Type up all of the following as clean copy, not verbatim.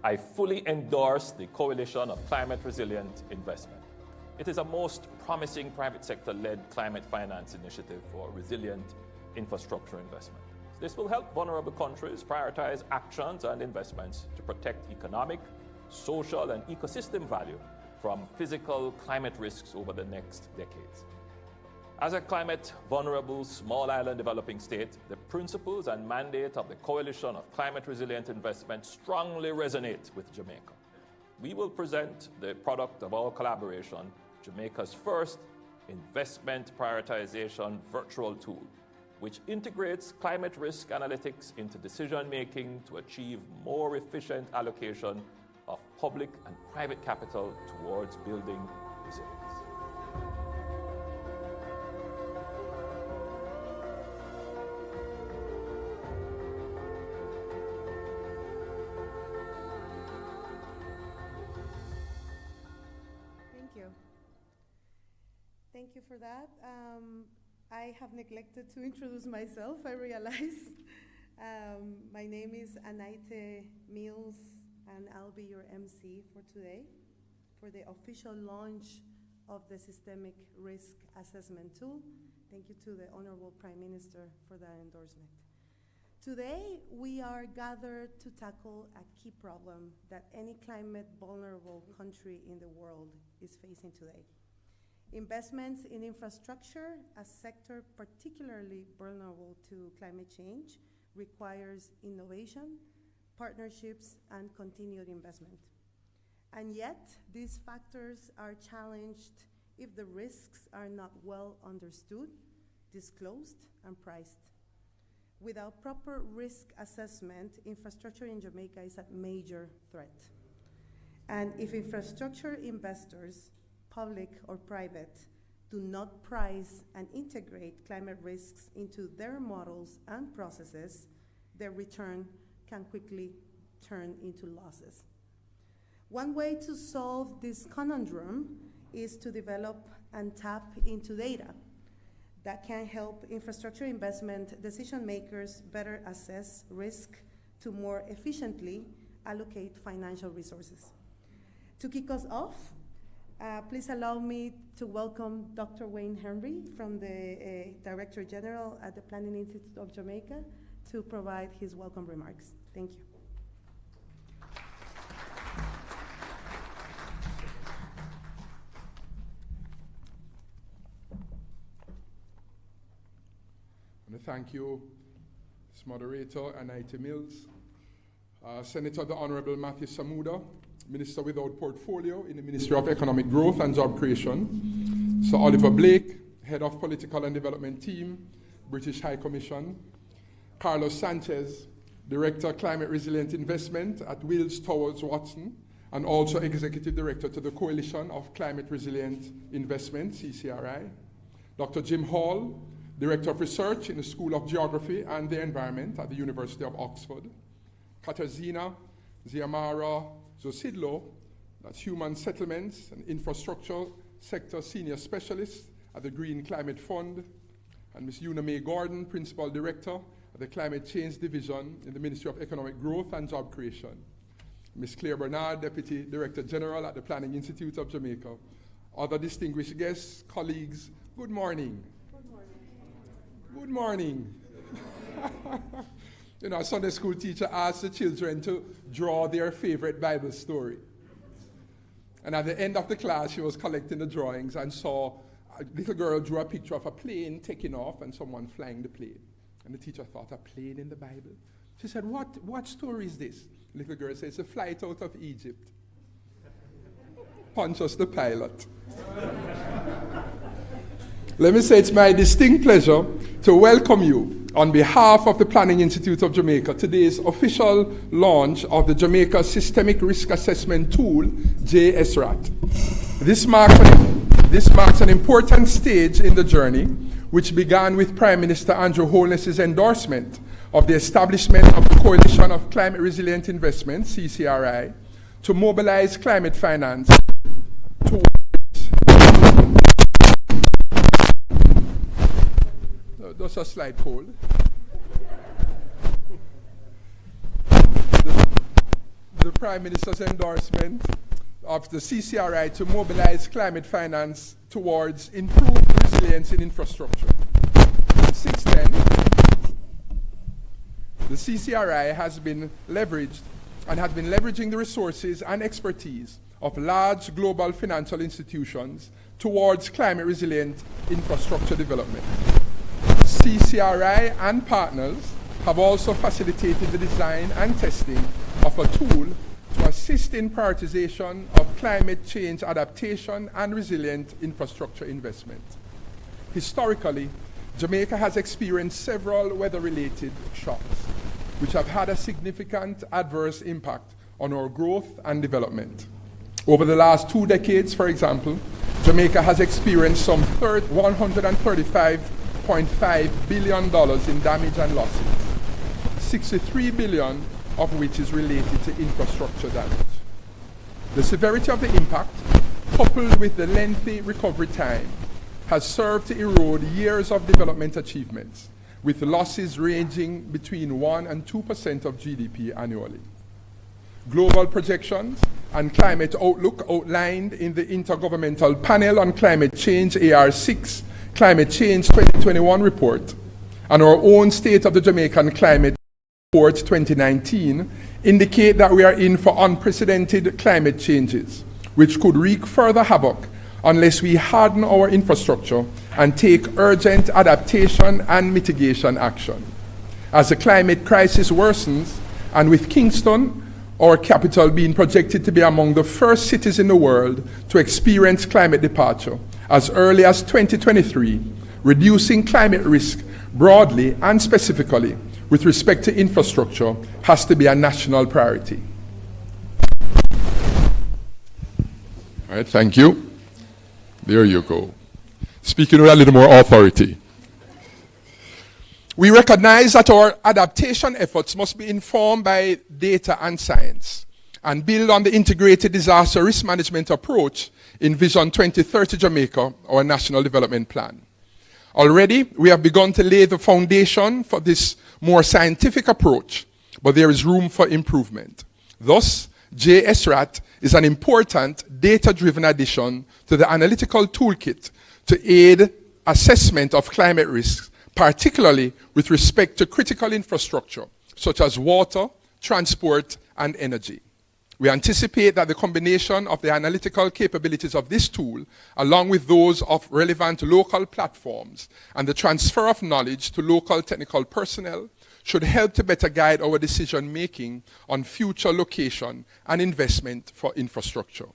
I fully endorse the Coalition of Climate Resilient Investment. It is a most promising private sector-led climate finance initiative for resilient infrastructure investment. This will help vulnerable countries prioritize actions and investments to protect economic, social, and ecosystem value from physical climate risks over the next decades. As a climate-vulnerable, small island developing state, the principles and mandate of the Coalition of Climate Resilient Investment strongly resonate with Jamaica. We will present the product of our collaboration, Jamaica's first investment prioritization virtual tool, which integrates climate risk analytics into decision-making to achieve more efficient allocation of public and private capital towards building resilience. Thank you for that. I have neglected to introduce myself, I realize. My name is Anaite Mills, and I'll be your MC for today for the official launch of the Systemic Risk Assessment Tool. Thank you to the Honorable Prime Minister for that endorsement. Today, we are gathered to tackle a key problem that any climate vulnerable country in the world is facing today. Investments in infrastructure, a sector particularly vulnerable to climate change, requires innovation, partnerships, and continued investment. And yet, these factors are challenged if the risks are not well understood, disclosed, and priced. Without proper risk assessment, infrastructure in Jamaica is a major threat. And if infrastructure investors, public or private, do not price and integrate climate risks into their models and processes, their return can quickly turn into losses. One way to solve this conundrum is to develop and tap into data that can help infrastructure investment decision makers better assess risk to more efficiently allocate financial resources. To kick us off, please allow me to welcome Dr. Wayne Henry from the Director General at the Planning Institute of Jamaica to provide his welcome remarks. Thank you. I want to thank you, Ms. Moderator, Anaite Mills, Senator the Honorable Matthew Samuda, Minister without portfolio in the Ministry of Economic Growth and Job Creation, Sir Oliver Blake, Head of Political and Development Team, British High Commission, Carlos Sanchez, Director Climate Resilient Investment at Wills Towers Watson, and also Executive Director to the Coalition of Climate Resilient Investment, CCRI, Dr. Jim Hall, Director of Research in the School of Geography and the Environment at the University of Oxford, Katarzyna Ziamara Zosidlo, that's Human Settlements and Infrastructure Sector Senior Specialist at the Green Climate Fund, and Ms. Una May Gordon, Principal Director at the Climate Change Division in the Ministry of Economic Growth and Job Creation, Ms. Claire Bernard, Deputy Director General at the Planning Institute of Jamaica. Other distinguished guests, colleagues, good morning. Good morning. You know, a Sunday school teacher asked the children to draw their favorite Bible story. And at the end of the class, she was collecting the drawings and saw a little girl drew a picture of a plane taking off and someone flying the plane. And the teacher thought, a plane in the Bible? She said, what story is this? The little girl said, it's a flight out of Egypt. Pontius the pilot. Let me say it's my distinct pleasure to welcome you on behalf of the Planning Institute of Jamaica, today's official launch of the Jamaica Systemic Risk Assessment Tool, JSRAT. This marks an important stage in the journey, which began with Prime Minister Andrew Holness's endorsement of the establishment of the Coalition of Climate Resilient Investment, CCRI, to mobilize climate finance towards just a slight cold. the Prime Minister's endorsement of the CCRI to mobilize climate finance towards improved resilience in infrastructure. Since then, the CCRI has been leveraged and has been leveraging the resources and expertise of large global financial institutions towards climate resilient infrastructure development. CCRI and partners have also facilitated the design and testing of a tool to assist in prioritization of climate change adaptation and resilient infrastructure investment. Historically, Jamaica has experienced several weather-related shocks, which have had a significant adverse impact on our growth and development. Over the last 2 decades, for example, Jamaica has experienced some $135.5 billion in damage and losses, $63 billion of which is related to infrastructure damage. The severity of the impact, coupled with the lengthy recovery time, has served to erode years of development achievements, with losses ranging between 1 and 2% of GDP annually. Global projections and climate outlook outlined in the Intergovernmental Panel on Climate Change AR6 Climate Change 2021 report and our own State of the Jamaican Climate Report 2019 indicate that we are in for unprecedented climate changes, which could wreak further havoc unless we harden our infrastructure and take urgent adaptation and mitigation action. As the climate crisis worsens, and with Kingston, our capital, being projected to be among the first cities in the world to experience climate departure as early as 2023, reducing climate risk broadly and specifically with respect to infrastructure has to be a national priority. All right, thank you. There you go. Speaking with a little more authority. We recognize that our adaptation efforts must be informed by data and science and build on the integrated disaster risk management approach in Vision 2030 Jamaica, our National Development Plan. Already, we have begun to lay the foundation for this more scientific approach, but there is room for improvement. Thus, JSRAT is an important data-driven addition to the analytical toolkit to aid assessment of climate risks, particularly with respect to critical infrastructure, such as water, transport, and energy. We anticipate that the combination of the analytical capabilities of this tool, along with those of relevant local platforms and the transfer of knowledge to local technical personnel, should help to better guide our decision-making on future location and investment for infrastructure.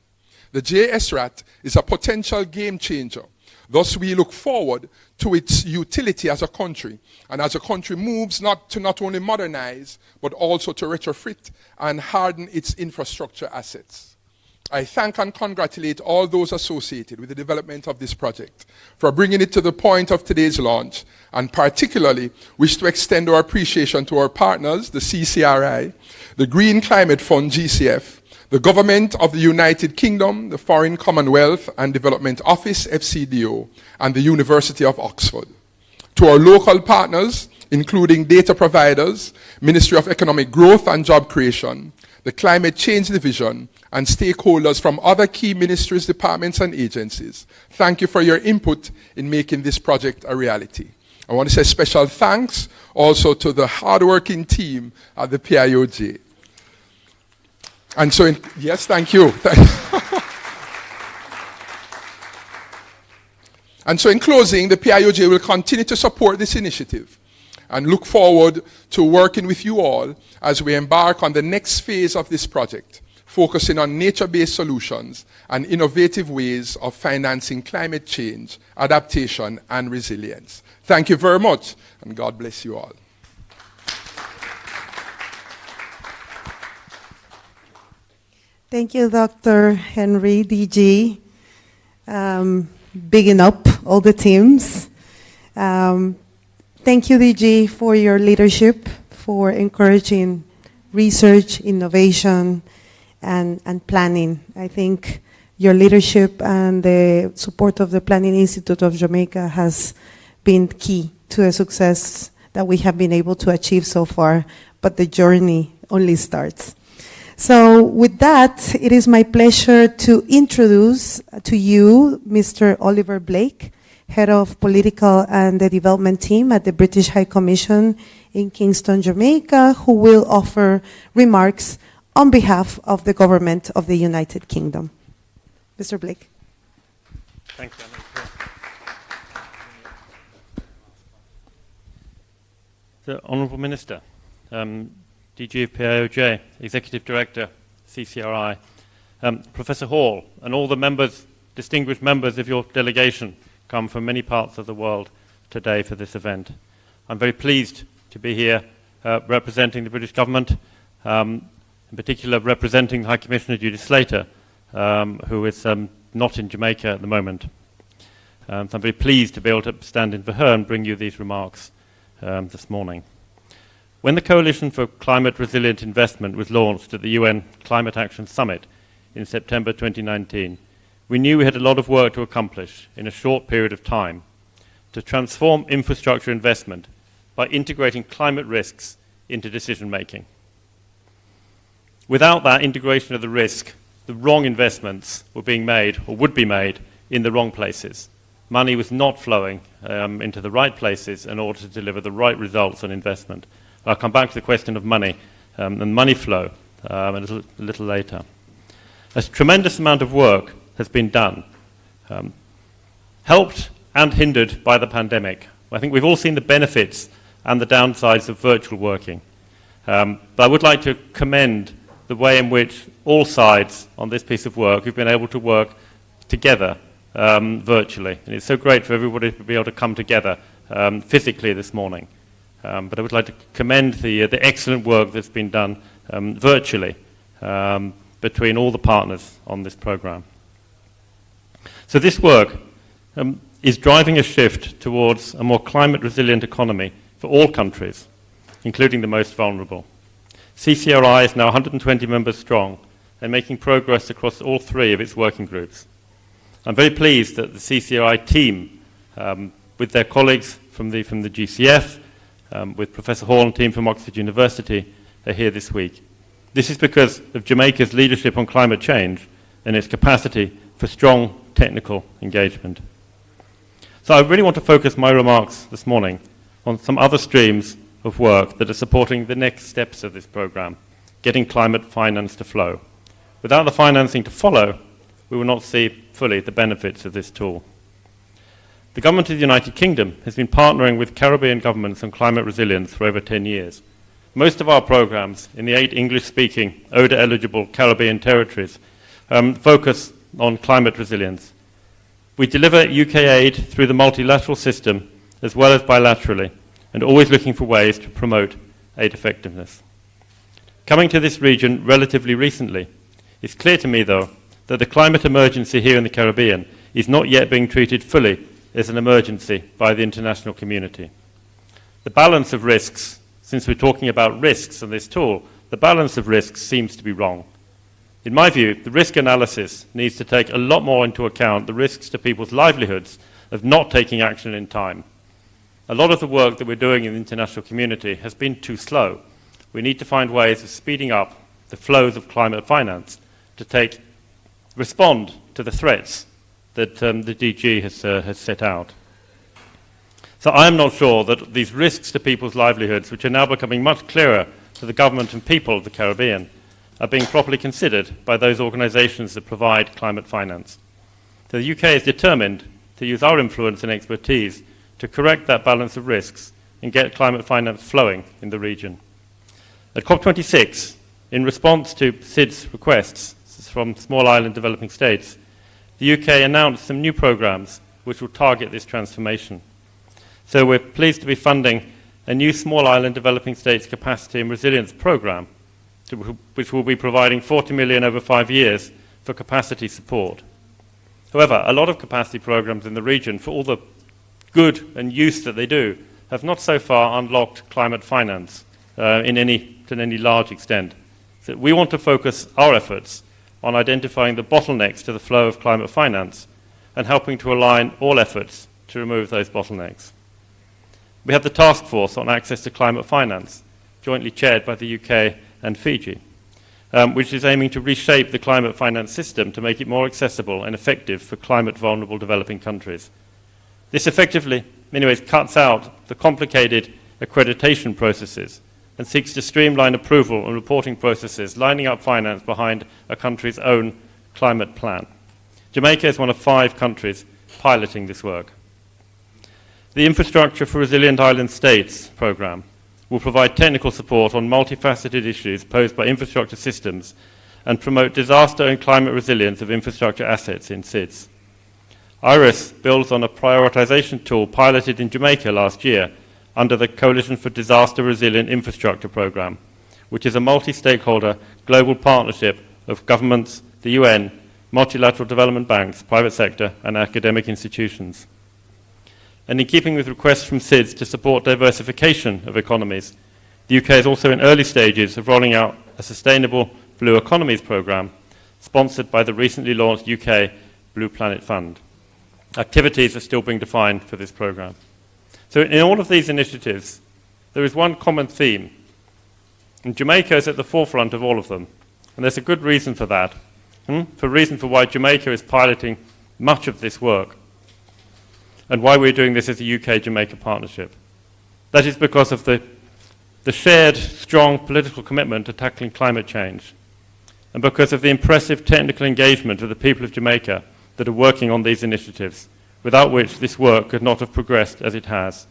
The JSRAT is a potential game changer. Thus, we look forward to its utility as a country, and as a country moves not only modernize, but also to retrofit and harden its infrastructure assets. I thank and congratulate all those associated with the development of this project for bringing it to the point of today's launch, and particularly wish to extend our appreciation to our partners, the CCRI, the Green Climate Fund, GCF, the Government of the United Kingdom, the Foreign Commonwealth and Development Office, FCDO, and the University of Oxford. To our local partners, including data providers, Ministry of Economic Growth and Job Creation, the Climate Change Division, and stakeholders from other key ministries, departments, and agencies, thank you for your input in making this project a reality. I want to say special thanks also to the hardworking team at the PIOJ. And so, yes, thank you. And so in closing, the PIOJ will continue to support this initiative and look forward to working with you all as we embark on the next phase of this project, focusing on nature-based solutions and innovative ways of financing climate change, adaptation, and resilience. Thank you very much, and God bless you all. Thank you, Dr. Henry, DG. Bigging up all the teams. Thank you, DG, for your leadership, for encouraging research, innovation, and planning. I think your leadership and the support of the Planning Institute of Jamaica has been key to the success that we have been able to achieve so far, but the journey only starts. So with that, it is my pleasure to introduce to you Mr. Oliver Blake, Head of Political and the Development Team at the British High Commission in Kingston, Jamaica, who will offer remarks on behalf of the government of the United Kingdom. Mr. Blake. Thank you. The Honourable Minister, DG of PIOJ, Executive Director, CCRI, Professor Hall, and all the members, distinguished members of your delegation come from many parts of the world today for this event. I'm very pleased to be here representing the British government, in particular representing High Commissioner Judith Slater, who is not in Jamaica at the moment. So I'm very pleased to be able to stand in for her and bring you these remarks this morning. When the Coalition for Climate Resilient Investment was launched at the UN Climate Action Summit in September 2019, we knew we had a lot of work to accomplish in a short period of time to transform infrastructure investment by integrating climate risks into decision making. Without that integration of the risk, the wrong investments were being made or would be made in the wrong places. Money was not flowing into the right places in order to deliver the right results on investment. I'll come back to the question of money and money flow a little later. A tremendous amount of work has been done, helped and hindered by the pandemic. I think we've all seen the benefits and the downsides of virtual working. But I would like to commend the way in which all sides on this piece of work have been able to work together virtually. And it's so great for everybody to be able to come together physically this morning. But I would like to commend the excellent work that's been done virtually between all the partners on this program. So this work is driving a shift towards a more climate-resilient economy for all countries, including the most vulnerable. CCRI is now 120 members strong and making progress across all three of its working groups. I'm very pleased that the CCRI team, with their colleagues from the GCF, with Professor Hall and team from Oxford University, are here this week. This is because of Jamaica's leadership on climate change and its capacity for strong technical engagement. So I really want to focus my remarks this morning on some other streams of work that are supporting the next steps of this program, getting climate finance to flow. Without the financing to follow, we will not see fully the benefits of this tool. The government of the United Kingdom has been partnering with Caribbean governments on climate resilience for over 10 years. Most of our programs in the 8 English-speaking, ODA-eligible Caribbean territories focus on climate resilience. We deliver UK aid through the multilateral system as well as bilaterally, and always looking for ways to promote aid effectiveness. Coming to this region relatively recently, it's clear to me, though, that the climate emergency here in the Caribbean is not yet being treated fully as an emergency by the international community. The balance of risks, since we're talking about risks on this tool, the balance of risks seems to be wrong. In my view, the risk analysis needs to take a lot more into account the risks to people's livelihoods of not taking action in time. A lot of the work that we're doing in the international community has been too slow. We need to find ways of speeding up the flows of climate finance to respond to the threats that the DG has set out. So I am not sure that these risks to people's livelihoods, which are now becoming much clearer to the government and people of the Caribbean, are being properly considered by those organisations that provide climate finance. So the UK is determined to use our influence and expertise to correct that balance of risks and get climate finance flowing in the region. At COP26, in response to SID's requests from small island developing states, the UK announced some new programs which will target this transformation. So we're pleased to be funding a new small island developing states capacity and resilience program, which will be providing 40 million over 5 years for capacity support. However, a lot of capacity programs in the region, for all the good and use that they do, have not so far unlocked climate finance to any large extent. So we want to focus our efforts on identifying the bottlenecks to the flow of climate finance and helping to align all efforts to remove those bottlenecks. We have the task force on access to climate finance, jointly chaired by the UK and Fiji. which is aiming to reshape the climate finance system to make it more accessible and effective for climate-vulnerable developing countries. This effectively, in many ways, cuts out the complicated accreditation processes and seeks to streamline approval and reporting processes, lining up finance behind a country's own climate plan. Jamaica is one of 5 countries piloting this work. The Infrastructure for Resilient Island States programme will provide technical support on multifaceted issues posed by infrastructure systems and promote disaster and climate resilience of infrastructure assets in SIDS. IRIS builds on a prioritisation tool piloted in Jamaica last year under the Coalition for Disaster Resilient Infrastructure programme, which is a multi-stakeholder global partnership of governments, the UN, multilateral development banks, private sector and academic institutions. And in keeping with requests from SIDS to support diversification of economies, the UK is also in early stages of rolling out a sustainable Blue Economies programme sponsored by the recently launched UK Blue Planet Fund. Activities are still being defined for this programme. So in all of these initiatives, there is one common theme, and Jamaica is at the forefront of all of them. And there's a good reason for that, for why Jamaica is piloting much of this work, and why we're doing this as a UK-Jamaica partnership. That is because of the shared, strong political commitment to tackling climate change, and because of the impressive technical engagement of the people of Jamaica that are working on these initiatives, without which this work could not have progressed as it has.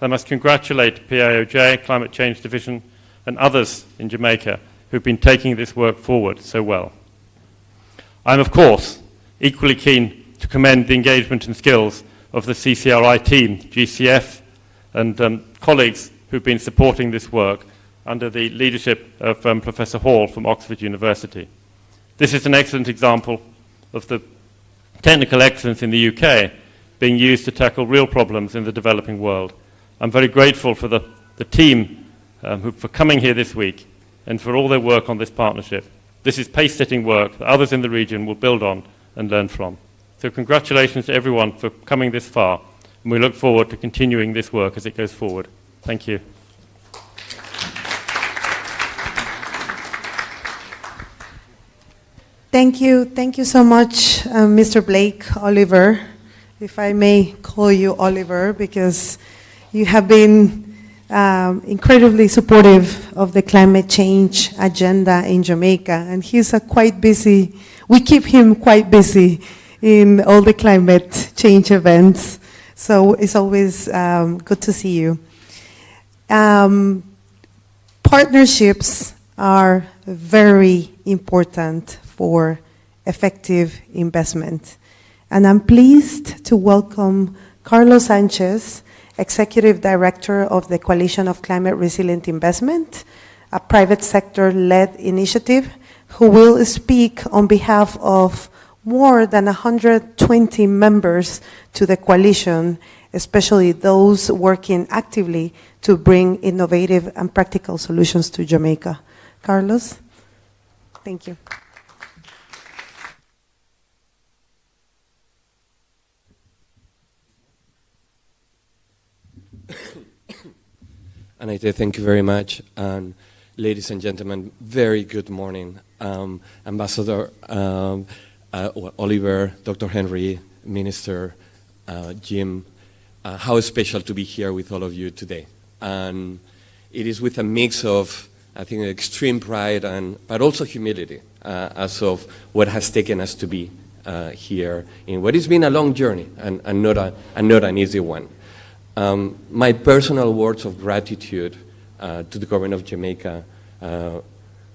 I must congratulate PIOJ, Climate Change Division, and others in Jamaica who've been taking this work forward so well. I'm, of course, equally keen to commend the engagement and skills of the CCRI team, GCF, and colleagues who've been supporting this work under the leadership of Professor Hall from Oxford University. This is an excellent example of the technical excellence in the UK being used to tackle real problems in the developing world. I'm very grateful for the team for coming here this week and for all their work on this partnership. This is pace-setting work that others in the region will build on and learn from. So congratulations to everyone for coming this far, and we look forward to continuing this work as it goes forward. Thank you. Thank you so much, Mr. Blake, Oliver, if I may call you Oliver, because you have been incredibly supportive of the climate change agenda in Jamaica, and he's quite busy. We keep him quite busy in all the climate change events, so it's always good to see you. Partnerships are very important for effective investment, and I'm pleased to welcome Carlos Sanchez, Executive Director of the Coalition of Climate Resilient Investment, a private sector-led initiative, who will speak on behalf of more than 120 members to the coalition, especially those working actively to bring innovative and practical solutions to Jamaica. Carlos, thank you. Anaite, thank you very much. And ladies and gentlemen, very good morning. Ambassador Oliver, Dr. Henry, Minister Jim, how special to be here with all of you today. And it is with a mix of, I think, extreme pride but also humility as of what has taken us to be here in what has been a long journey and not an easy one. My personal words of gratitude to the government of Jamaica,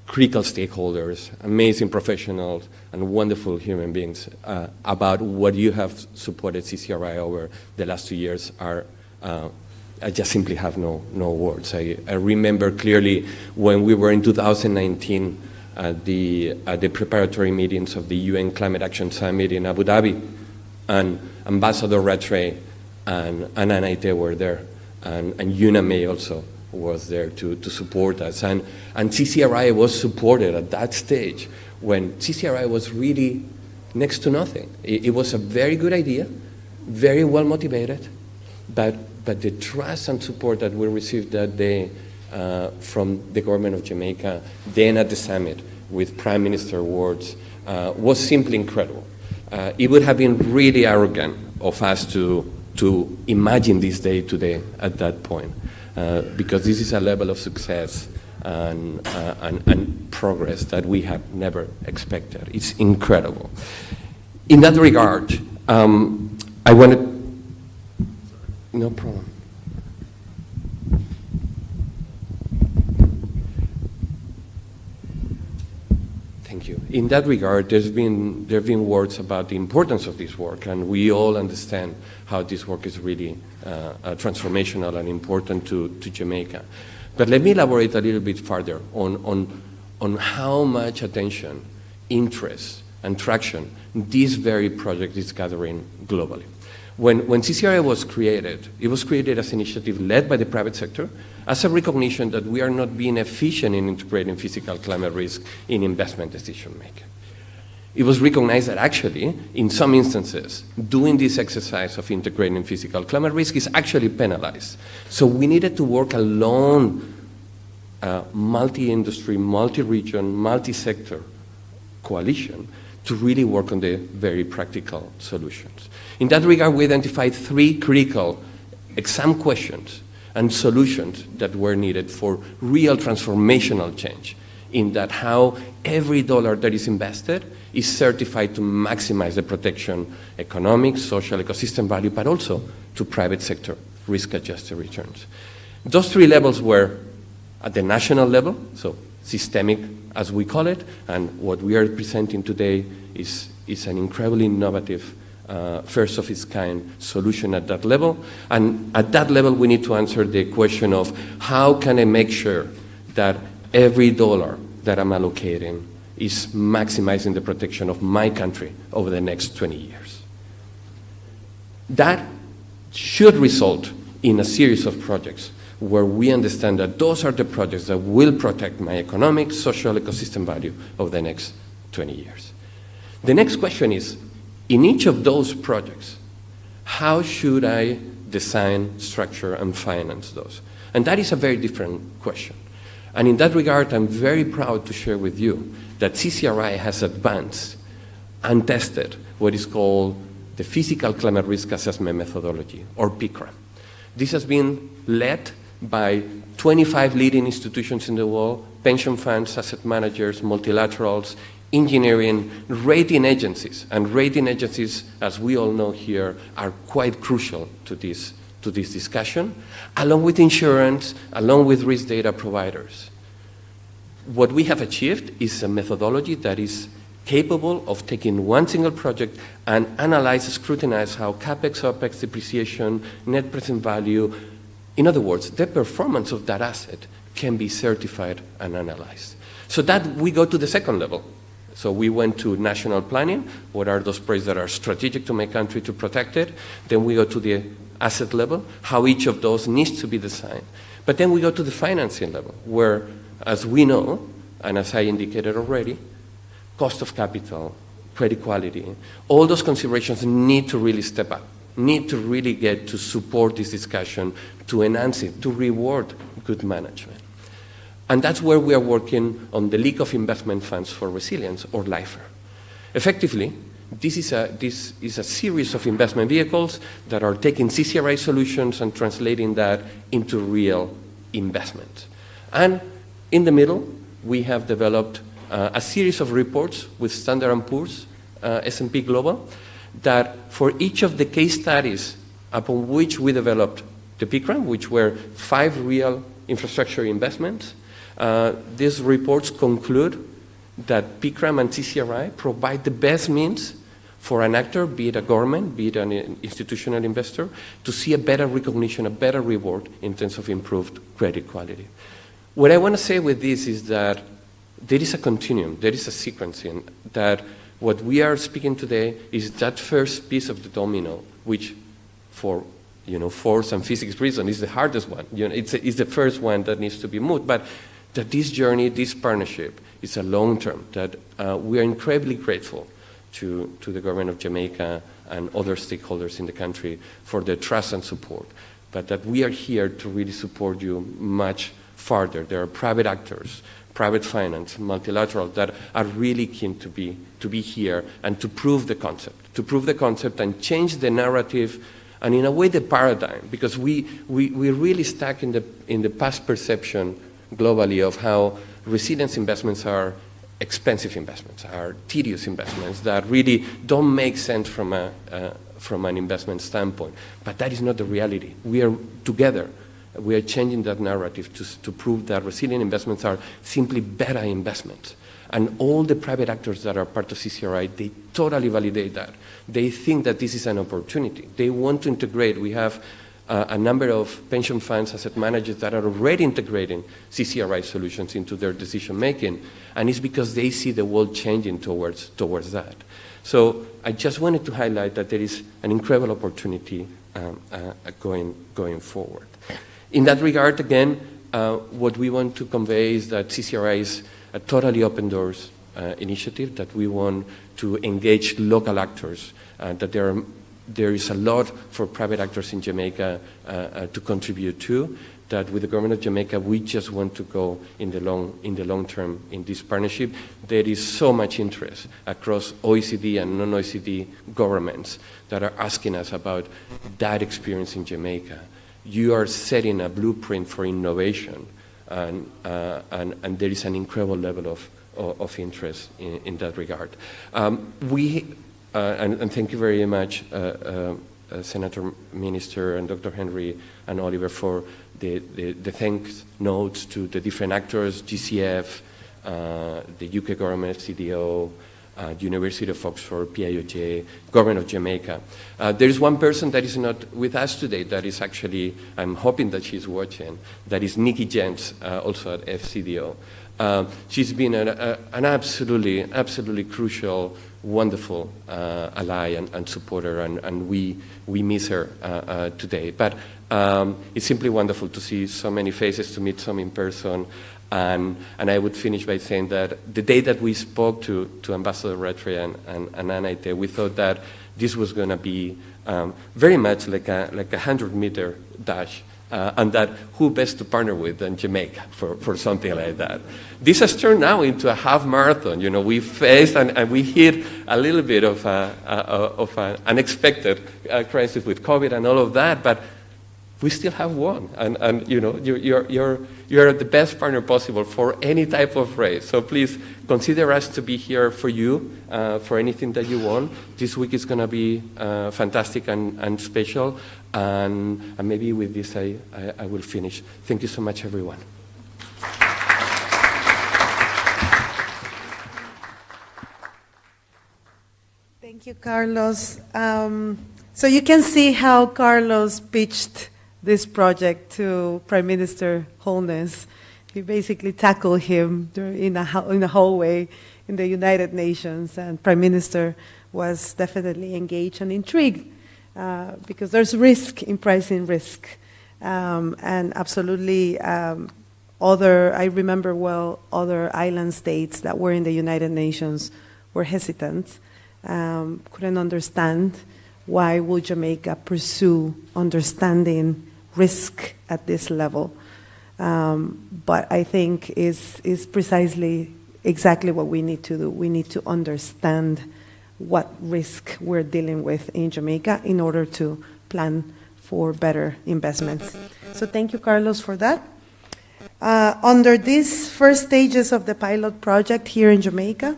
critical stakeholders, amazing professionals, and wonderful human beings about what you have supported CCRI over the last 2 years are, I just simply have no words. I remember clearly when we were in 2019 at the preparatory meetings of the UN Climate Action Summit in Abu Dhabi, and Ambassador Rattray and Anaite were there, and Yuna May also was there to support us. And CCRI was supported at that stage when CCRI was really next to nothing. It was a very good idea, very well motivated, but the trust and support that we received that day from the government of Jamaica, then at the summit, with Prime Minister words, was simply incredible. It would have been really arrogant of us to imagine this day today at that point, because this is a level of success and progress that we have never expected. It's incredible. In that regard, I wanted, no problem. Thank you. In that regard, there have been words about the importance of this work, and we all understand how this work is really transformational and important to Jamaica. But let me elaborate a little bit further on how much attention, interest, and traction this very project is gathering globally. When CCRI was created, it was created as an initiative led by the private sector as a recognition that we are not being efficient in integrating physical climate risk in investment decision making. It was recognized that actually, in some instances, doing this exercise of integrating physical climate risk is actually penalized. So we needed to work along multi-industry, multi-region, multi-sector coalition to really work on the very practical solutions. In that regard, we identified 3 critical exam questions and solutions that were needed for real transformational change, in that how every dollar that is invested is certified to maximize the protection, economic, social, ecosystem value, but also to private sector risk-adjusted returns. Those 3 levels were at the national level, so systemic as we call it, and what we are presenting today is an incredibly innovative, first of its kind solution at that level. And at that level, we need to answer the question of how can I make sure that every dollar that I'm allocating is maximizing the protection of my country over the next 20 years. That should result in a series of projects where we understand that those are the projects that will protect my economic, social, ecosystem value over the next 20 years. The next question is, in each of those projects, how should I design, structure, and finance those? And that is a very different question. And in that regard, I'm very proud to share with you that CCRI has advanced and tested what is called the Physical Climate Risk Assessment Methodology, or PCRAM. This has been led by 25 leading institutions in the world, pension funds, asset managers, multilaterals, engineering, rating agencies. And rating agencies, as we all know here, are quite crucial to this discussion, along with insurance, along with risk data providers. What we have achieved is a methodology that is capable of taking one single project and analyze, scrutinize how CapEx, OpEx, depreciation, net present value, in other words, the performance of that asset can be certified and analyzed. So that we go to the second level. So we went to national planning. What are those projects that are strategic to my country to protect it? Then we go to the asset level, how each of those needs to be designed. But then we go to the financing level, where, as we know, and as I indicated already, cost of capital, credit quality, all those considerations need to really step up, need to really get to support this discussion, to enhance it, to reward good management. And that's where we are working on the League of Investment Funds for Resilience, or LIFR. Effectively, this is a series of investment vehicles that are taking CCRI solutions and translating that into real investment. And in the middle, we have developed a series of reports with Standard & Poor's, S&P Global, that for each of the case studies upon which we developed the PCRAM, which were 5 real infrastructure investments, these reports conclude that PCRAM and CCRI provide the best means for an actor, be it a government, be it an institutional investor, to see a better recognition, a better reward in terms of improved credit quality. What I want to say with this is that there is a continuum, there is a sequencing, that what we are speaking today is that first piece of the domino, which for force and physics reason is the hardest one. It's the first one that needs to be moved, but that this journey, this partnership is a long term, that we are incredibly grateful to the government of Jamaica and other stakeholders in the country for their trust and support, but that we are here to really support you much farther. There are private actors, private finance, multilateral, that are really keen to be here and to prove the concept and change the narrative and in a way the paradigm, because we're really stuck in the past perception globally of how resilience investments are expensive investments, are tedious investments that really don't make sense from an investment standpoint. But that is not the reality. We are together. We are changing that narrative to prove that resilient investments are simply better investments. And all the private actors that are part of CCRI, they totally validate that. They think that this is an opportunity. They want to integrate. We have a number of pension funds, asset managers that are already integrating CCRI solutions into their decision making, and it's because they see the world changing towards that. So I just wanted to highlight that there is an incredible opportunity going forward. In that regard, again, what we want to convey is that CCRI is a totally open doors initiative, that we want to engage local actors, that there is a lot for private actors in Jamaica to contribute to, that with the government of Jamaica, we just want to go in the long term in this partnership. There is so much interest across OECD and non-OECD governments that are asking us about that experience in Jamaica. You are setting a blueprint for innovation, and there is an incredible level of interest in that regard. And thank you very much, Senator Minister and Dr. Henry and Oliver, for the thanks notes to the different actors, GCF, the UK government, FCDO, University of Oxford, PIOJ, Government of Jamaica. There is one person that is not with us today that is actually, I'm hoping that she's watching, that is Nikki Jens, also at FCDO. She's been an absolutely crucial, wonderful ally and supporter, and we miss her today. But it's simply wonderful to see so many faces, to meet some in person. And I would finish by saying that the day that we spoke to Ambassador Rattray and Anaite, we thought that this was going to be very much like a 100-meter dash, and that who best to partner with than Jamaica for something like that. This has turned now into a half marathon. You know, we faced and we hit a little bit of an unexpected crisis with COVID and all of that, but we still have won. And you know, you're the best partner possible for any type of race. So please consider us to be here for you, for anything that you want. This week is going to be fantastic and special. And maybe with this I will finish. Thank you so much, everyone. Thank you, Carlos. So you can see how Carlos pitched this project to Prime Minister Holness. He basically tackled him in a hallway in the United Nations, and Prime Minister was definitely engaged and intrigued because there's risk in pricing risk. And absolutely I remember well, other island states that were in the United Nations were hesitant, couldn't understand why would Jamaica pursue understanding risk at this level. But I think is precisely exactly what we need to do. We need to understand what risk we're dealing with in Jamaica in order to plan for better investments. So thank you, Carlos, for that. Under these first stages of the pilot project here in Jamaica,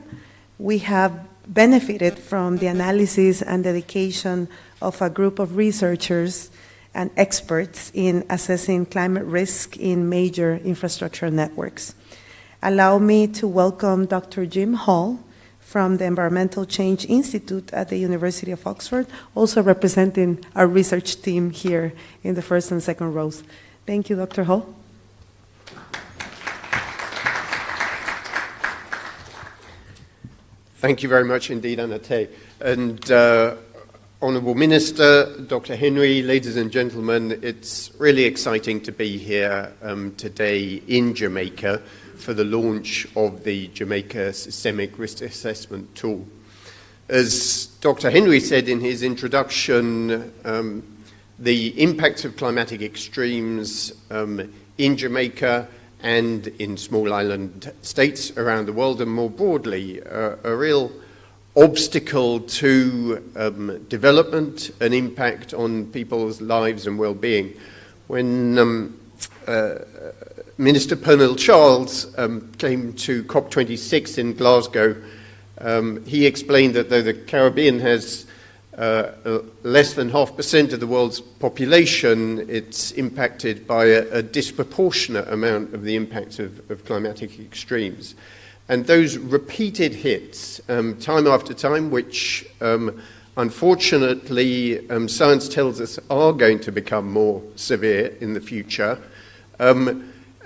we have benefited from the analysis and dedication of a group of researchers and experts in assessing climate risk in major infrastructure networks. Allow me to welcome Dr. Jim Hall from the Environmental Change Institute at the University of Oxford, also representing our research team here in the first and second rows. Thank you, Dr. Hall. Thank you very much indeed, Anate. And Honourable Minister, Dr. Henry, ladies and gentlemen, it's really exciting to be here today in Jamaica for the launch of the Jamaica Systemic Risk Assessment Tool. As Dr. Henry said in his introduction, the impacts of climatic extremes in Jamaica and in small island states around the world, and more broadly, a real obstacle to development and impact on people's lives and well-being. When Minister Pernille Charles came to COP26 in Glasgow, he explained that though the Caribbean has less than 0.5% of the world's population, it's impacted by a disproportionate amount of the impacts of climatic extremes. And those repeated hits, time after time, which unfortunately science tells us are going to become more severe in the future, are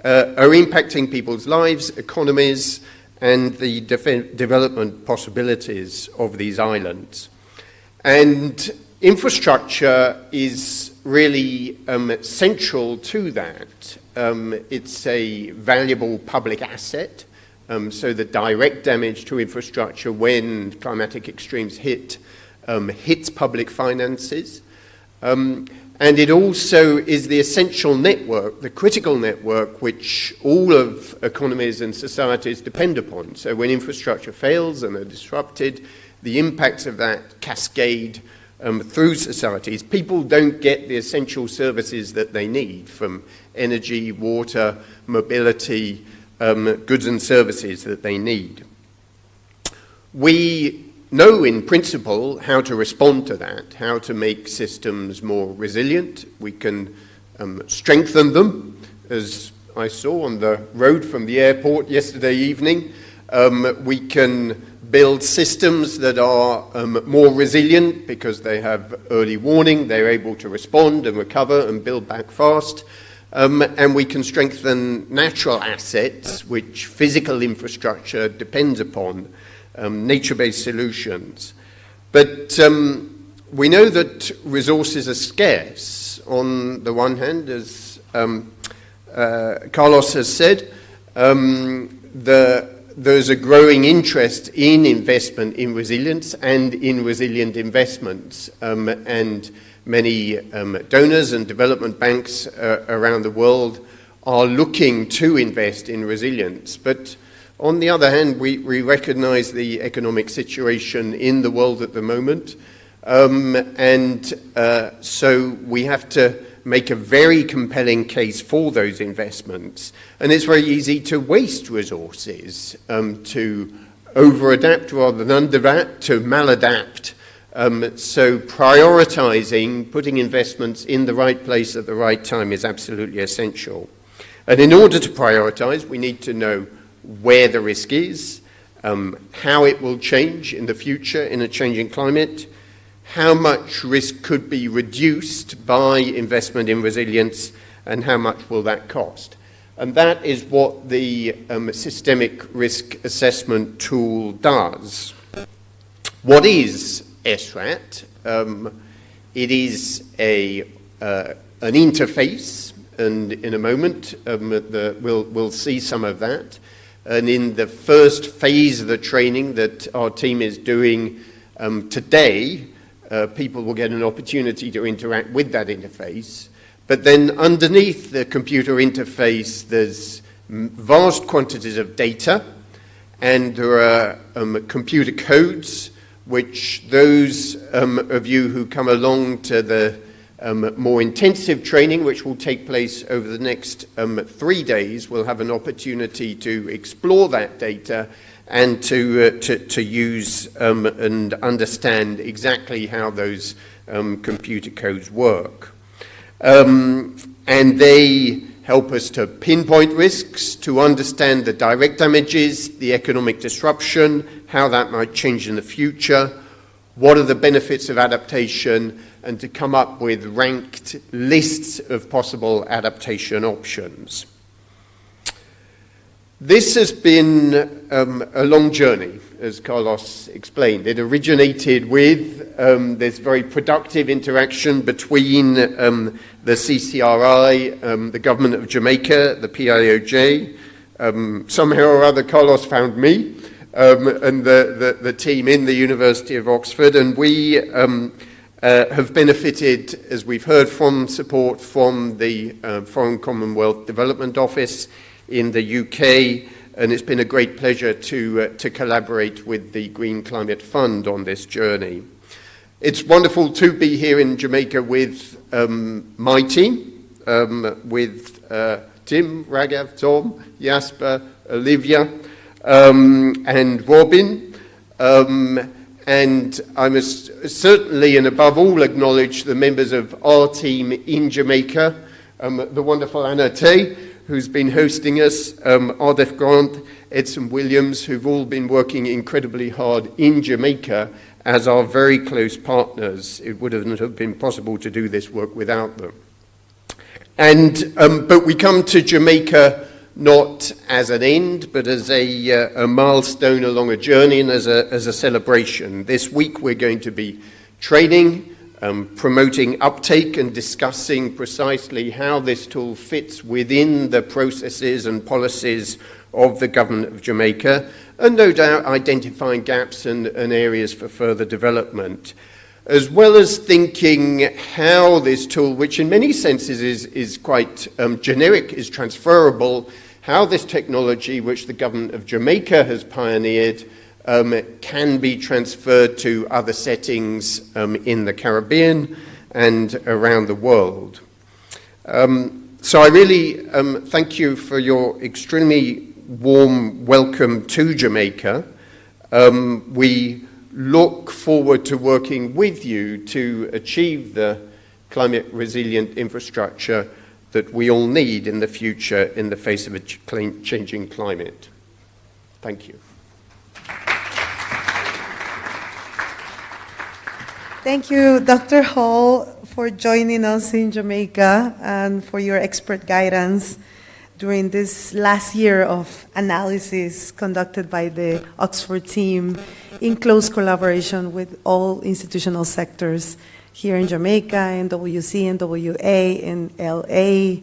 impacting people's lives, economies, and the development possibilities of these islands. And infrastructure is really central to that. It's a valuable public asset. So the direct damage to infrastructure when climatic extremes hits public finances. And it also is the essential network, the critical network, which all of economies and societies depend upon. So when infrastructure fails and are disrupted, the impacts of that cascade through societies. People don't get the essential services that they need, from energy, water, mobility, goods and services that they need. We know in principle how to respond to that, how to make systems more resilient. We can strengthen them, as I saw on the road from the airport yesterday evening. We can build systems that are more resilient because they have early warning, they're able to respond and recover and build back fast. And we can strengthen natural assets, which physical infrastructure depends upon, nature-based solutions. But we know that resources are scarce. On the one hand, as Carlos has said, there's a growing interest in investment in resilience and in resilient investments. And many donors and development banks around the world are looking to invest in resilience. But on the other hand, we recognize the economic situation in the world at the moment. So we have to make a very compelling case for those investments. And it's very easy to waste resources, to over-adapt rather than under-adapt, to maladapt. So prioritizing, putting investments in the right place at the right time is absolutely essential. And in order to prioritize, we need to know where the risk is, how it will change in the future in a changing climate, how much risk could be reduced by investment in resilience, and how much will that cost. And that is what the systemic risk assessment tool does. What is SRAT? It is an interface, and in a moment we'll see some of that. And in the first phase of the training that our team is doing today, people will get an opportunity to interact with that interface. But then underneath the computer interface, there's vast quantities of data, and there are computer codes, which those of you who come along to the more intensive training, which will take place over the next 3 days, will have an opportunity to explore that data and to use and understand exactly how those computer codes work. And they help us to pinpoint risks, to understand the direct damages, the economic disruption, how that might change in the future, what are the benefits of adaptation, and to come up with ranked lists of possible adaptation options. This has been a long journey, as Carlos explained. It originated with this very productive interaction between the CCRI, the government of Jamaica, the PIOJ. Somehow or other, Carlos found me and the team in the University of Oxford, and we have benefited, as we've heard, from support from the Foreign Commonwealth Development Office in the UK, and it's been a great pleasure to collaborate with the Green Climate Fund on this journey. It's wonderful to be here in Jamaica with my team, with Tim, Raghav, Tom, Jasper, Olivia, and Robin. And I must certainly and above all acknowledge the members of our team in Jamaica, the wonderful Anna Tay, who's been hosting us, Ardeth Grant, Edson Williams, who've all been working incredibly hard in Jamaica as our very close partners. It would not have been possible to do this work without them. And, but we come to Jamaica not as an end, but as a milestone along a journey and as a celebration. This week we're going to be training, promoting uptake and discussing precisely how this tool fits within the processes and policies of the government of Jamaica, and no doubt identifying gaps and areas for further development, as well as thinking how this tool, which in many senses is quite generic, is transferable, how this technology, which the government of Jamaica has pioneered, can be transferred to other settings in the Caribbean and around the world. So I really thank you for your extremely warm welcome to Jamaica. We look forward to working with you to achieve the climate resilient infrastructure that we all need in the future in the face of a changing climate. Thank you. Thank you, Dr. Hall, for joining us in Jamaica and for your expert guidance during this last year of analysis conducted by the Oxford team in close collaboration with all institutional sectors here in Jamaica, in WC, in WA, in LA,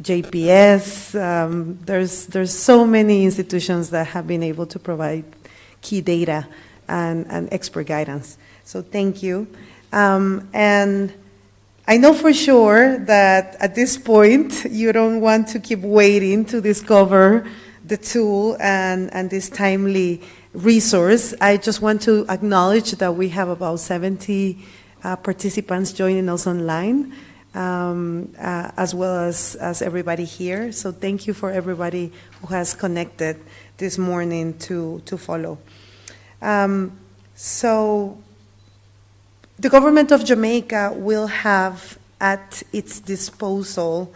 JPS. There's so many institutions that have been able to provide key data and expert guidance. So thank you. And I know for sure that at this point, you don't want to keep waiting to discover the tool and this timely resource. I just want to acknowledge that we have about 70 participants joining us online, as well as everybody here. So thank you for everybody who has connected this morning to follow. So the government of Jamaica will have at its disposal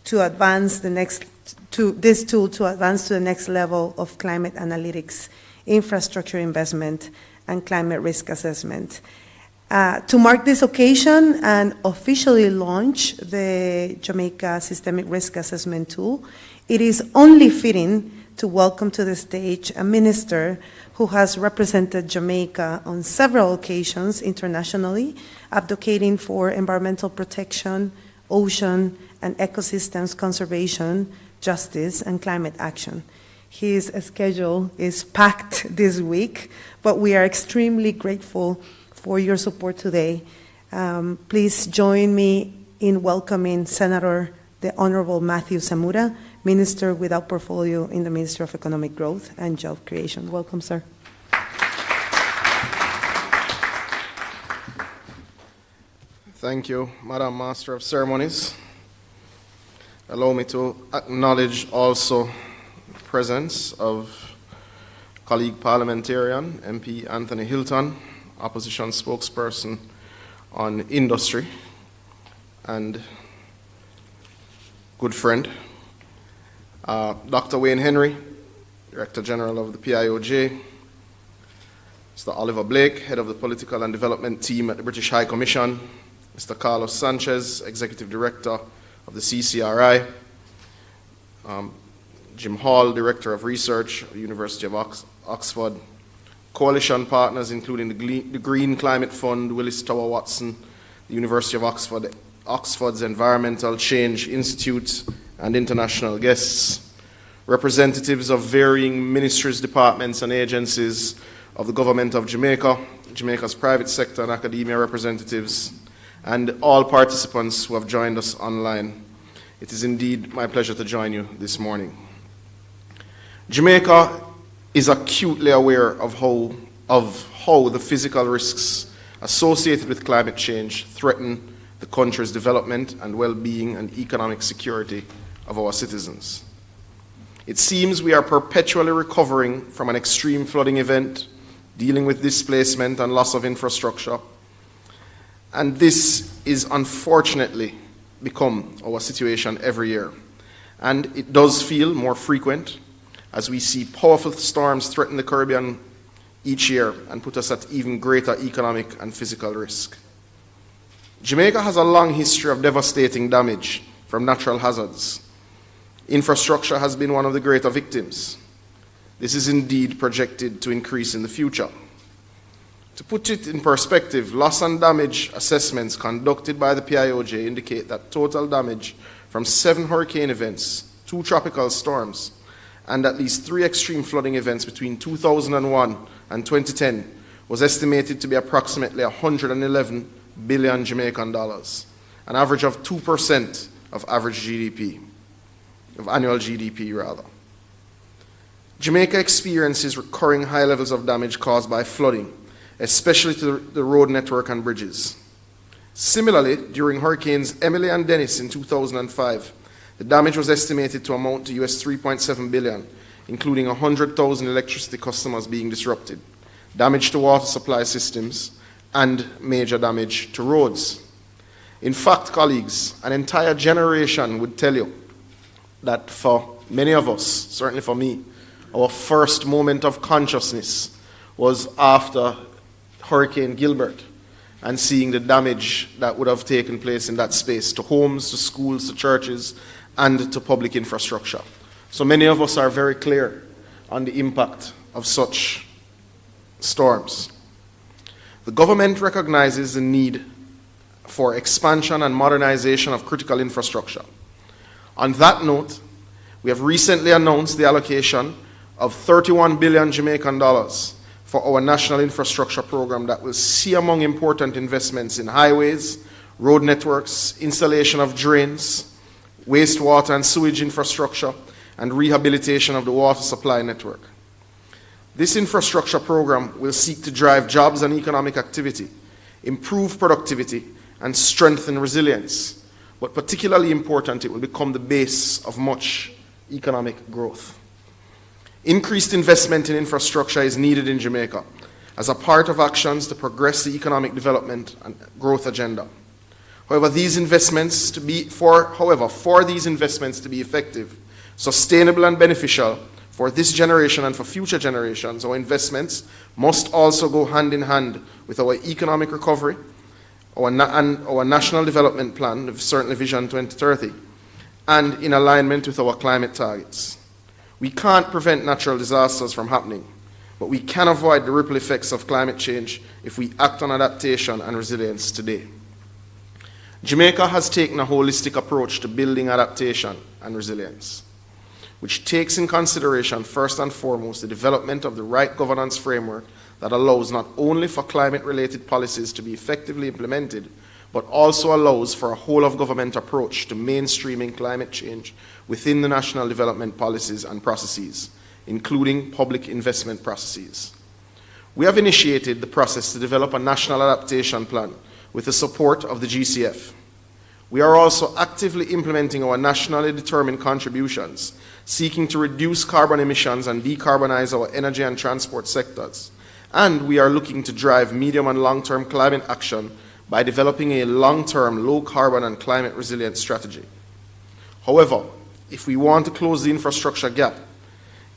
to advance this tool to advance to the next level of climate analytics, infrastructure investment, and climate risk assessment. To mark this occasion and officially launch the Jamaica Systemic Risk Assessment Tool, it is only fitting to welcome to the stage a minister who has represented Jamaica on several occasions internationally, advocating for environmental protection, ocean and ecosystems conservation, justice, and climate action. His schedule is packed this week, but we are extremely grateful for your support today. Please join me in welcoming Senator the Honorable Matthew Samura, Minister without portfolio in the Ministry of Economic Growth and Job Creation. Welcome, sir. Thank you, Madam Master of Ceremonies. Allow me to acknowledge also the presence of colleague parliamentarian, MP Anthony Hilton, opposition spokesperson on industry, and good friend, Dr. Wayne Henry, Director General of the PIOJ, Mr. Oliver Blake, Head of the Political and Development Team at the British High Commission, Mr. Carlos Sanchez, Executive Director of the CCRI, Jim Hall, Director of Research at the University of Oxford, coalition partners including the Green Climate Fund, Willis Tower Watson, the University of Oxford, Oxford's Environmental Change Institute, and international guests, representatives of varying ministries, departments, and agencies of the Government of Jamaica, Jamaica's private sector and academia representatives, and all participants who have joined us online. It is indeed my pleasure to join you this morning. Jamaica is acutely aware of how the physical risks associated with climate change threaten the country's development and well-being and economic security of our citizens. It seems we are perpetually recovering from an extreme flooding event, dealing with displacement and loss of infrastructure, and this is unfortunately become our situation every year. And it does feel more frequent as we see powerful storms threaten the Caribbean each year and put us at even greater economic and physical risk. Jamaica has a long history of devastating damage from natural hazards. Infrastructure has been one of the greater victims. This is indeed projected to increase in the future. To put it in perspective, loss and damage assessments conducted by the PIOJ indicate that total damage from 7 hurricane events, 2 tropical storms, and at least 3 extreme flooding events between 2001 and 2010 was estimated to be approximately 111 billion Jamaican dollars, an average of 2% of average GDP, of annual GDP rather. Jamaica experiences recurring high levels of damage caused by flooding, especially to the road network and bridges. Similarly, during Hurricanes Emily and Dennis in 2005, the damage was estimated to amount to US $3.7 billion, including 100,000 electricity customers being disrupted, damage to water supply systems, and major damage to roads. In fact, colleagues, an entire generation would tell you that for many of us, certainly for me, our first moment of consciousness was after Hurricane Gilbert and seeing the damage that would have taken place in that space to homes, to schools, to churches, and to public infrastructure. So many of us are very clear on the impact of such storms. The government recognizes the need for expansion and modernization of critical infrastructure. On that note, we have recently announced the allocation of 31 billion Jamaican dollars for our national infrastructure program that will see among important investments in highways, road networks, installation of drains, wastewater and sewage infrastructure, and rehabilitation of the water supply network. This infrastructure program will seek to drive jobs and economic activity, improve productivity, and strengthen resilience. But particularly important, it will become the base of much economic growth. Increased investment in infrastructure is needed in Jamaica as a part of actions to progress the economic development and growth agenda. However, for these investments to be effective, sustainable and beneficial for this generation and for future generations, our investments must also go hand in hand with our economic recovery, and our national development plan, certainly Vision 2030, and in alignment with our climate targets. We can't prevent natural disasters from happening, but we can avoid the ripple effects of climate change if we act on adaptation and resilience today. Jamaica has taken a holistic approach to building adaptation and resilience, which takes in consideration first and foremost the development of the right governance framework that allows not only for climate-related policies to be effectively implemented, but also allows for a whole-of-government approach to mainstreaming climate change within the national development policies and processes, including public investment processes. We have initiated the process to develop a national adaptation plan with the support of the GCF. We are also actively implementing our nationally determined contributions, seeking to reduce carbon emissions and decarbonize our energy and transport sectors. And we are looking to drive medium and long-term climate action by developing a long-term low-carbon and climate-resilient strategy. However, if we want to close the infrastructure gap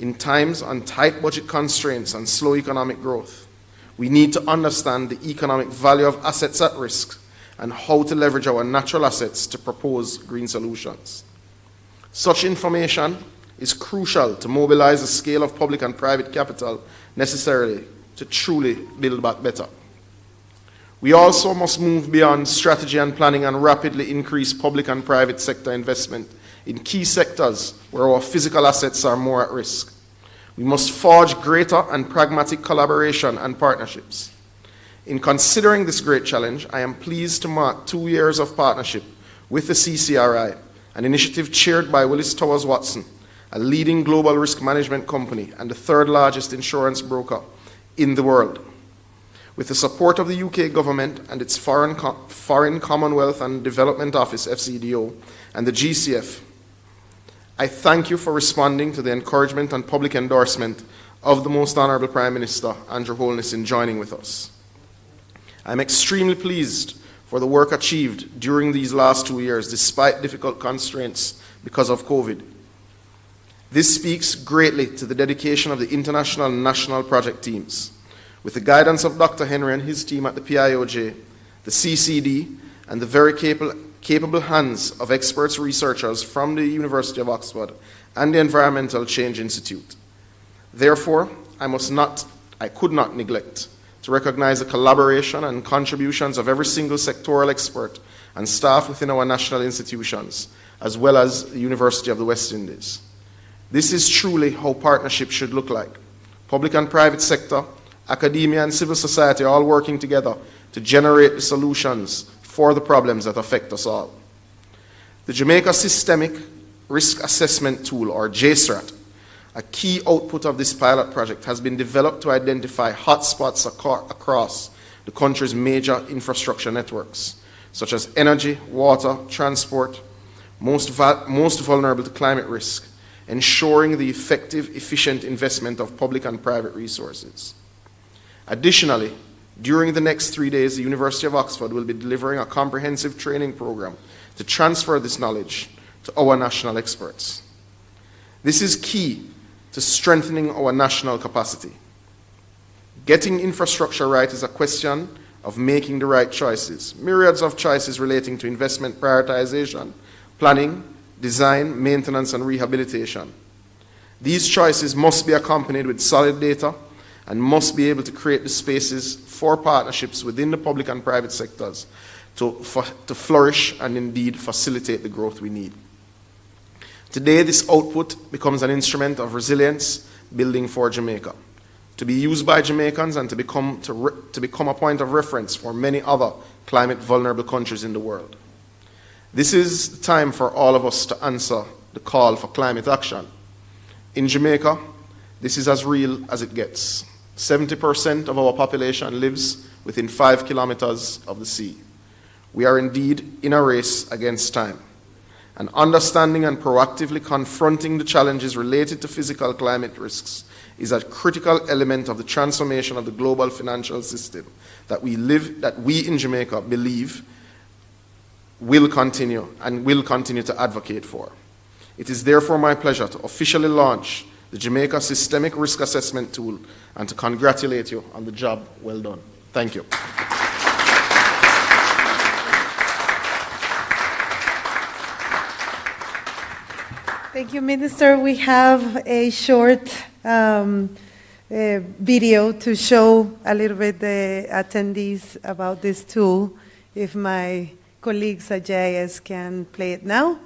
in times on tight budget constraints and slow economic growth, we need to understand the economic value of assets at risk and how to leverage our natural assets to propose green solutions. Such information is crucial to mobilize the scale of public and private capital necessarily to truly build back better. We also must move beyond strategy and planning and rapidly increase public and private sector investment in key sectors where our physical assets are more at risk. We must forge greater and pragmatic collaboration and partnerships. In considering this great challenge, I am pleased to mark 2 years of partnership with the CCRI, an initiative chaired by Willis Towers Watson a leading global risk management company and the third largest insurance broker in the world. With the support of the UK government and its Foreign Commonwealth and Development Office, FCDO, and the GCF, I thank you for responding to the encouragement and public endorsement of the Most Honourable Prime Minister, Andrew Holness, in joining with us. I'm extremely pleased for the work achieved during these last 2 years, despite difficult constraints because of COVID. This speaks greatly to the dedication of the international and national project teams. With the guidance of Dr. Henry and his team at the PIOJ, the CCD, and the very capable hands of experts researchers from the University of Oxford and the Environmental Change Institute. Therefore, I could not neglect to recognize the collaboration and contributions of every single sectoral expert and staff within our national institutions, as well as the University of the West Indies. This is truly how partnership should look like. Public and private sector, academia and civil society are all working together to generate the solutions for the problems that affect us all. The Jamaica Systemic Risk Assessment Tool, or JSRAT, a key output of this pilot project, has been developed to identify hotspots across the country's major infrastructure networks, such as energy, water, transport, most vulnerable to climate risk, ensuring the effective, efficient investment of public and private resources. Additionally, during the next 3 days, the University of Oxford will be delivering a comprehensive training program to transfer this knowledge to our national experts. This is key to strengthening our national capacity. Getting infrastructure right is a question of making the right choices. Myriads of choices relating to investment prioritization, planning, design, maintenance, and rehabilitation. These choices must be accompanied with solid data and must be able to create the spaces for partnerships within the public and private sectors to flourish and indeed facilitate the growth we need. Today, this output becomes an instrument of resilience building for Jamaica, to be used by Jamaicans and to become a point of reference for many other climate vulnerable countries in the world. This is the time for all of us to answer the call for climate action. In Jamaica, this is as real as it gets. 70% of our population lives within 5 kilometers of the sea. We are indeed in a race against time. And understanding and proactively confronting the challenges related to physical climate risks is a critical element of the transformation of the global financial system that we in Jamaica believe will continue to advocate for. It is therefore my pleasure to officially launch the Jamaica Systemic Risk Assessment Tool and to congratulate you on the job well done. Thank you. Thank you, Minister. We have a short video to show a little bit the attendees about this tool. If my colleagues at JIS can play it now.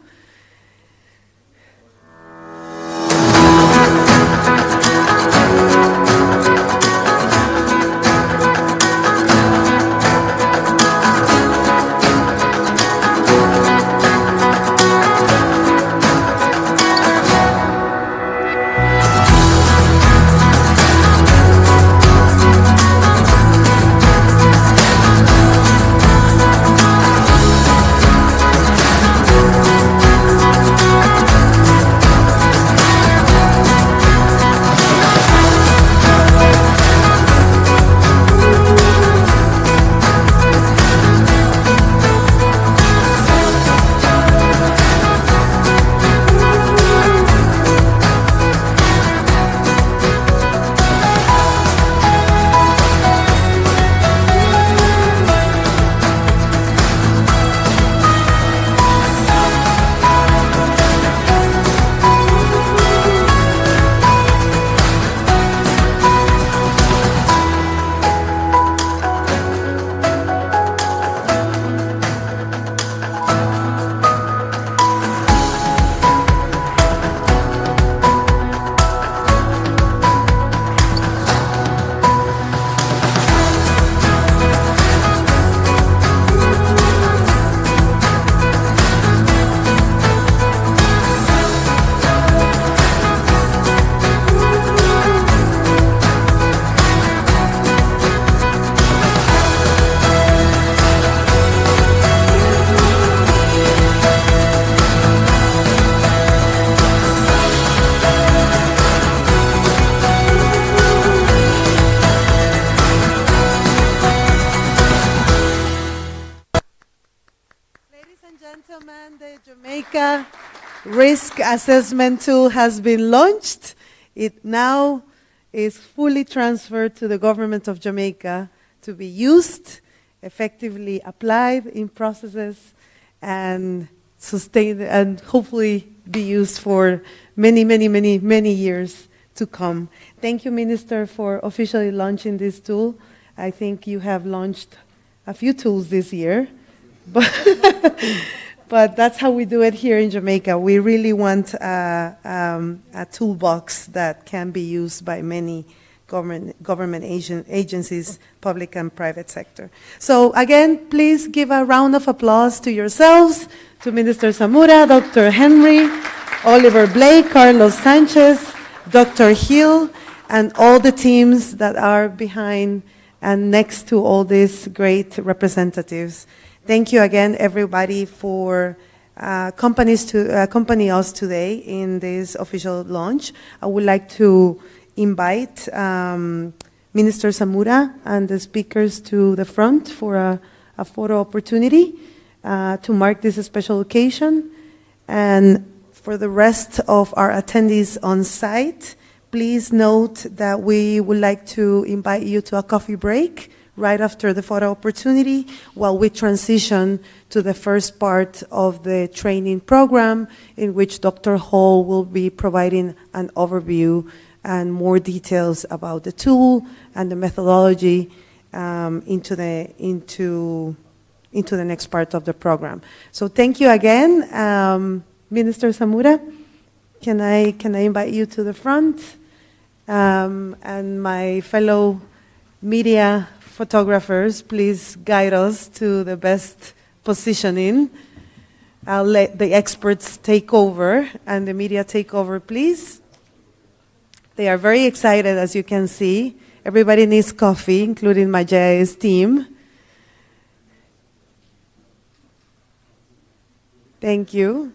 gentlemen, the Jamaica Risk Assessment Tool has been launched. It now is fully transferred to the government of Jamaica to be used, effectively applied in processes, and sustained, and hopefully be used for many, many, many, many years to come. Thank you, Minister, for officially launching this tool. I think you have launched a few tools this year, but that's how we do it here in Jamaica. We really want a toolbox that can be used by many government agencies, public and private sector. So again, please give a round of applause to yourselves, to Minister Zamora, Dr. Henry, Oliver Blake, Carlos Sanchez, Dr. Hill, and all the teams that are behind and next to all these great representatives. Thank you again, everybody, for accompany us today in this official launch. I would like to invite Minister Zamora and the speakers to the front for a photo opportunity to mark this special occasion. And for the rest of our attendees on site, please note that we would like to invite you to a coffee break right after the photo opportunity while we transition to the first part of the training program, in which Dr. Hall will be providing an overview and more details about the tool and the methodology into the next part of the program. So thank you again. Minister Zamora, can I invite you to the front? And my fellow media photographers, please guide us to the best positioning. I'll let the experts take over and the media take over, please. They are very excited, as you can see. Everybody needs coffee, including my JIS team. Thank you.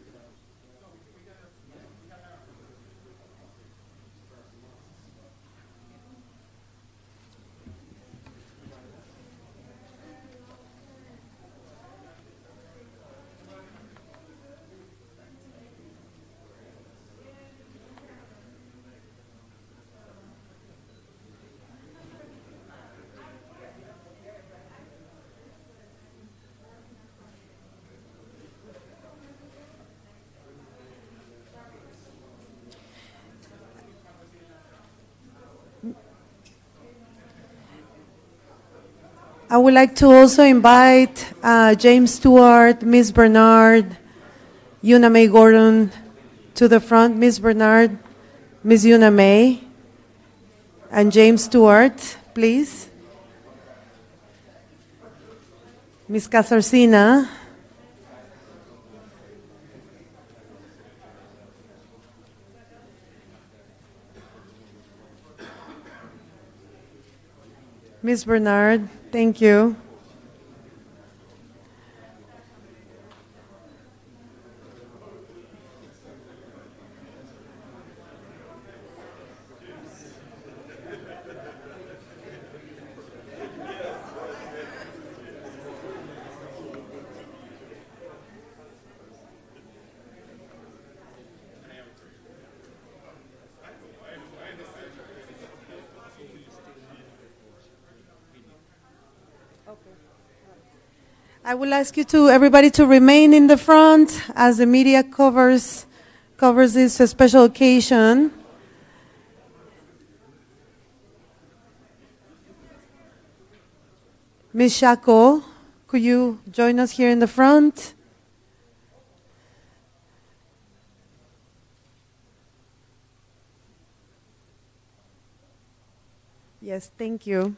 I would like to also invite James Stewart, Ms. Bernard, Una May Gordon to the front. Ms. Bernard, Ms. Una May, and James Stewart, please. Ms. Casarcina. Ms. Bernard, thank you. I will ask you everybody to remain in the front as the media covers this special occasion. Ms. Shako, could you join us here in the front? Yes, thank you.